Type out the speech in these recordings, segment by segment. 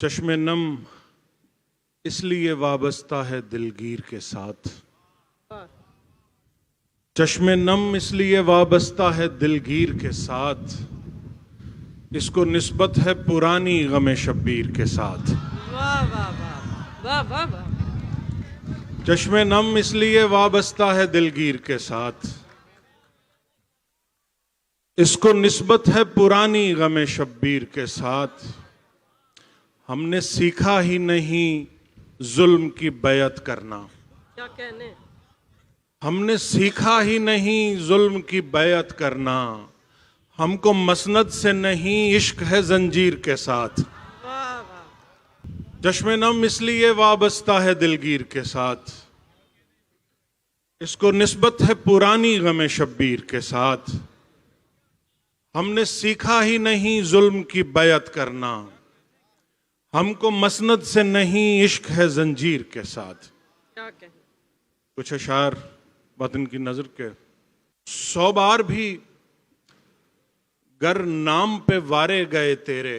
चश्मे नम इसलिए वाबस्ता है दिलगीर के साथ। चश्मे नम इसलिए वाबस्ता है दिलगीर के साथ, इसको निस्बत है पुरानी गमे शब्बीर के साथ। वाह वाह वाह वाह वाह वाह। चश्मे नम इसलिए वाबस्ता है दिलगीर के साथ, इसको निस्बत है पुरानी गमे शब्बीर के साथ। हमने सीखा ही नहीं जुल्म की बैयत करना, क्या कहने। हमने सीखा ही नहीं जुल्म की बैयत करना। हमको मसनद से नहीं इश्क है जंजीर के साथ। वाह वाह। चश्मे नम इसलिए वाबस्ता है दिलगीर के साथ, इसको निस्बत है पुरानी गमे शब्बीर के साथ। हमने सीखा ही नहीं जुल्म की बैयत करना, हमको मसनद से नहीं इश्क है जंजीर के साथ। क्या कहने। कुछ अशार वतन की नजर के। 100 बार भी गर नाम पे वारे गए तेरे,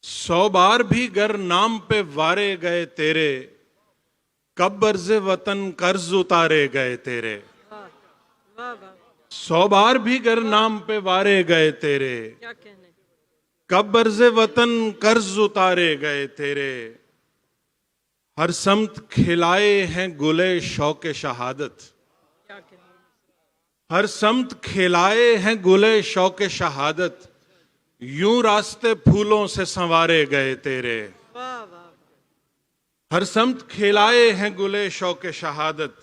100 बार भी गर नाम पे वारे गए तेरे, कब अर्ज़े वतन कर्ज उतारे गए तेरे। वाह वाह वाह। 100 बार भी गर नाम पे वारे गए तेरे, क्या कहने। कब अर्ज़े वतन कर्ज उतारे गए तेरे। हर समत खिलाए हैं गुले शौके शहादत, क्या कहने। हर समत खिलाए हैं गुले शौके शहादत, यूं रास्ते फूलों से संवारे गए तेरे। वाह वाह वाह। हर समत खिलाए हैं गुले शौके शहादत,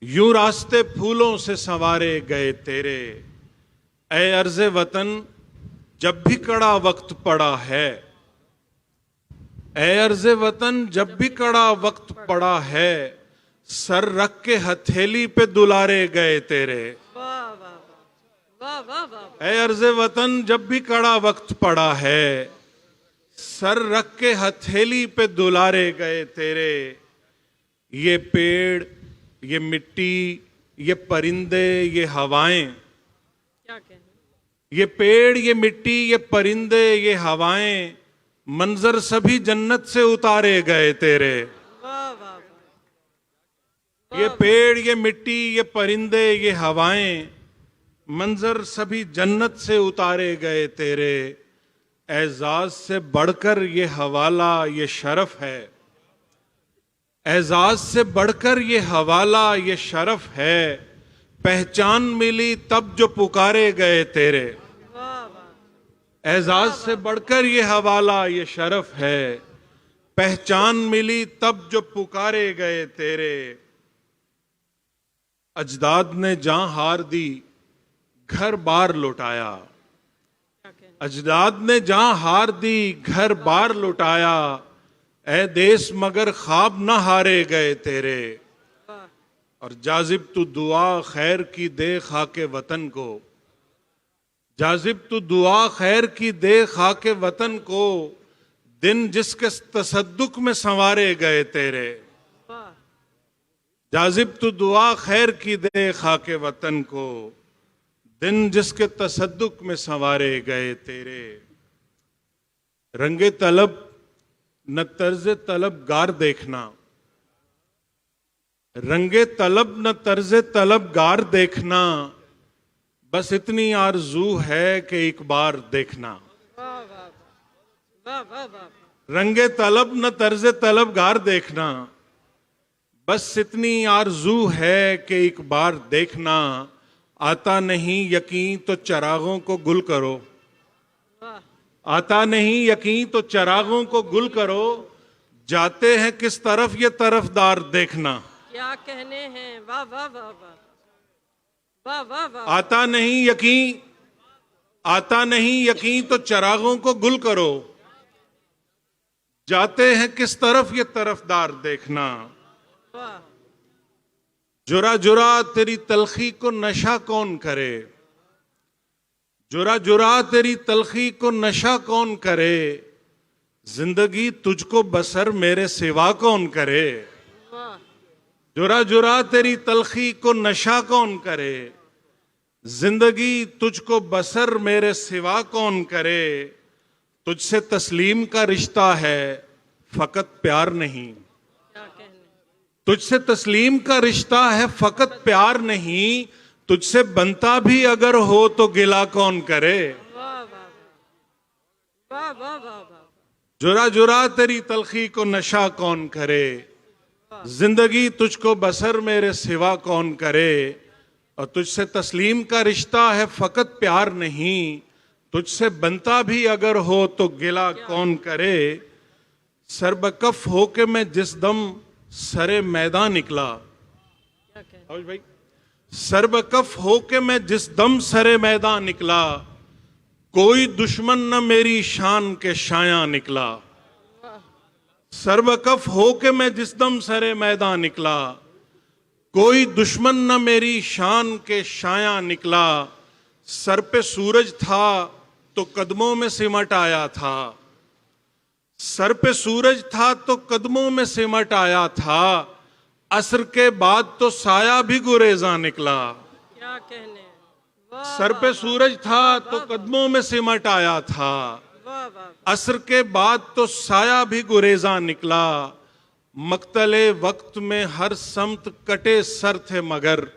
यूं रास्ते फूलों से संवारे गए तेरे। ऐ अर्ज़े वतन जब भी कड़ा वक्त पड़ा है, ऐ अर्ज़े वतन जब भी कड़ा वक्त पड़ा है, सर रख के हथेली पे दुलारे गए तेरे। वाह वाह वाह वाह वाह। ऐ अर्ज़े वतन जब भी कड़ा वक्त पड़ा है, सर रख के हथेली पे दुलारे गए तेरे। ये पेड़, ये मिट्टी, ये परिंदे, ये हवाएं, क्या कहने। ये पेड़, ये मिट्टी, ये परिंदे, ये हवाएं, मंजर सभी जन्नत से उतारे गए तेरे। वाह वाह वाह। ये पेड़, ये मिट्टी, ये परिंदे, ये हवाएं, मंजर सभी जन्नत से उतारे गए तेरे। एजाज से बढ़कर ये हवाला ये शरफ है, एजाज से बढ़कर ये हवाला ये शरफ है, पहचान मिली तब जो पुकारे गए तेरे। वाह वाह। एजाज से बढ़कर ये हवाला ये शरफ है, पहचान मिली तब जो पुकारे गए तेरे। अजदाद ने जान हार दी घर बार लुटाया, क्या कहने। अजदाद ने जान हार दी घर बार लुटाया, ऐ देश मगर ख्वाब न हारे गए तेरे। वाह। और जाजिब तू दुआ खैर की दे खाके वतन को, जाजिब तू दुआ खैर की दे खाके वतन को, दिन जिसके तसद्दुक में संवारे गए तेरे। वाह। जाजिब तू दुआ खैर की दे खाके वतन को, दिन जिसके तसद्दुक में संवारे गए तेरे। रंगे तलब न तर्ज तलब गार देखना, रंगे तलब न तर्ज तलब गार देखना, बस इतनी आरजू है कि एक बार देखना। वाह वाह वाह वाह वाह। रंगे तलब न तर्ज तलब गार देखना, बस इतनी आरजू है कि एक बार देखना। आता नहीं यकीन तो चरागों को गुल करो, वाह। आता नहीं यकीन तो चरागों को गुल करो, जाते हैं किस तरफ ये तरफदार देखना। क्या कहने हैं। वाह वाह वाह वाह वाह वाह वाह। आता नहीं यकीन, आता नहीं यकीन तो चरागों को गुल करो, जाते हैं किस तरफ ये तरफदार देखना। वाह। जुरा जुरा तेरी तलखी को नशा कौन करे, जुरा जुरा तेरी तलखी को नशा कौन करे, जिंदगी तुझको बसर मेरे सिवा कौन करे। वाह। जुरा जुरा तेरी तलखी को नशा कौन करे, जिंदगी तुझको बसर मेरे सिवा कौन करे। तुझसे तस्लीम का रिश्ता है फकत प्यार नहीं। क्या कहने, तुझसे तस्लीम का रिश्ता है फकत प्यार नहीं, तुझसे बनता भी अगर हो तो गिला कौन करे। वाह वाह वाह वाह वाह वाह, जुरा जुरा तेरी तलखी को नशा कौन करे, जिंदगी तुझको बसर मेरे सिवा कौन करे। और तुझसे तस्लीम का रिश्ता है फकत प्यार नहीं, तुझसे बनता भी अगर हो तो गिला कौन करे। सरबकफ हो के मैं जिस दम सरे मैदान निकला, क्या कहने, और भाई सरबकफ हो के मैं जिस दम सरे मैदान निकला, कोई दुश्मन न मेरी शान के शाया निकला। सरबकफ हो के मैं जिस दम सरे मैदान निकला, कोई दुश्मन न मेरी शान के शाया निकला। सर पे सूरज था तो कदमों में सिमट आया था, सर पे सूरज था तो कदमों में सिमट आया था, असर के बाद तो साया भी गुरेजा निकला। क्या कहने, वाह सर पे सूरज था तो कदमों में सिमट आया था, वाह वाह, असर के बाद तो साया भी गुरेजा निकला। मक्तले वक्त में हर समत कटे सर थे मगर,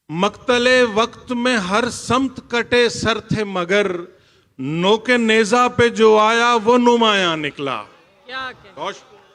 मक्तले वक्त में हर समत कटे सर थे मगर, नो के नेजा पे जो आया वो नुमाया निकला। क्या कहने, गौश